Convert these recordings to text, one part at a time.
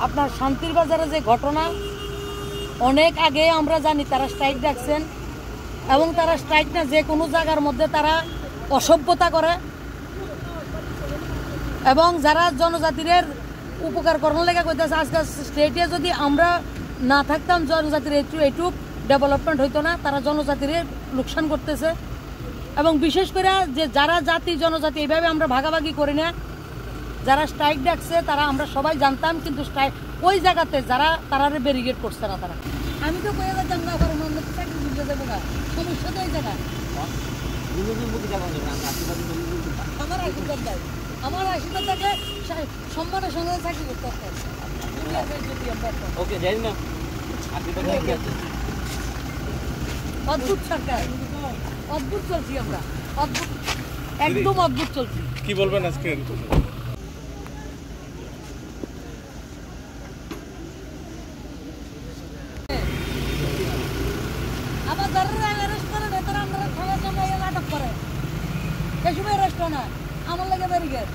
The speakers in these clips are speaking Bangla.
আপনার শান্তির বাজারে যে ঘটনা, অনেক আগে আমরা জানি তারা স্ট্রাইক ডাকছেন এবং তারা স্ট্রাইক না যে কোনো জায়গার মধ্যে তারা অসভ্যতা করে এবং যারা জনজাতির উপকার করার লেগে কইতেছে। আজকে স্টেটে যদি আমরা না থাকতাম জনজাতির একটু ডেভেলপমেন্ট হইতো না। তারা জনজাতির লোকসান করতেছে এবং বিশেষ করে যে যারা জাতি জনজাতি এইভাবে আমরা ভাগাভাগি করি না। যারা স্ট্রাইক ডাকছে তারা আমরা সবাই জানতাম, কিন্তু স্ট্রাইক ওই জায়গাতে যারা তারা ব্যারিকেড করছে না। তারা আমি তো কয়ে যাচ্ছি আমরা চাকরি বুঝতে দেবো না, সমস্যা তো এই জায়গায় আমার আশীর্বাদ দেয়। আমার আশীর্বাদ থাকলে সম্মানের সঙ্গে চাকরি করতে হবে। অদ্ভুত সরকার, অদ্ভুত চলছি আমরা, অদ্ভুত, একদম অদ্ভুত চলছি। কি বলবেন আজকে? আবার যারা অ্যারেস্ট করে না তারা আমরা থানার সামনে নাটক করে, এই সময় অ্যারেস্ট হয় না, আমার লাগে ব্যারিকেড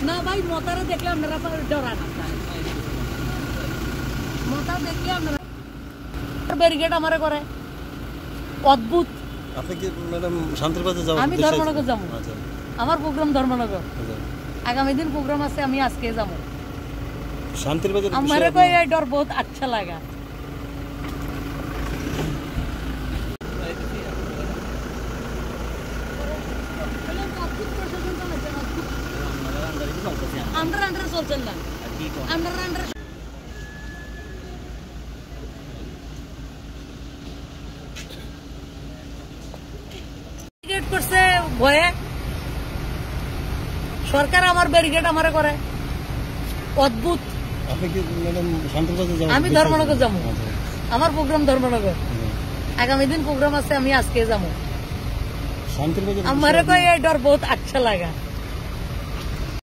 না ভাই। মতারে দেখলে আপনারা ডরান, মতা দেখলে আপনারা ব্যারিকেড আমারে করে, অদ্ভুত। আপনি কি ম্যাডাম শান্তির বাজার যাবেন? আমি ধর্মনগর যাবো, আমার প্রোগ্রাম ধর্মনগর। আগামী দিন প্রোগ্রাম আছে, আমি আজকে যাবো শান্তির বাজার। আমার কই এই ডর বহুত আচ্ছা লাগা। আন্ডার চলছেন না, আন্ডার করছে ভয়ে সরকার আমার ব্যারিকেড আমারে করে, অদ্ভুত। আপনি কি ম্যাডাম শান্তির বাজার যাবেন? আমি ধর্মনগর যাবো, আমার প্রোগ্রাম ধর্মনগর। আগামী দিন প্রোগ্রাম আছে, আমি আজকে যাবো। শান্তির বাজার আমার কই এই ডর বহুত আচ্ছা লাগা।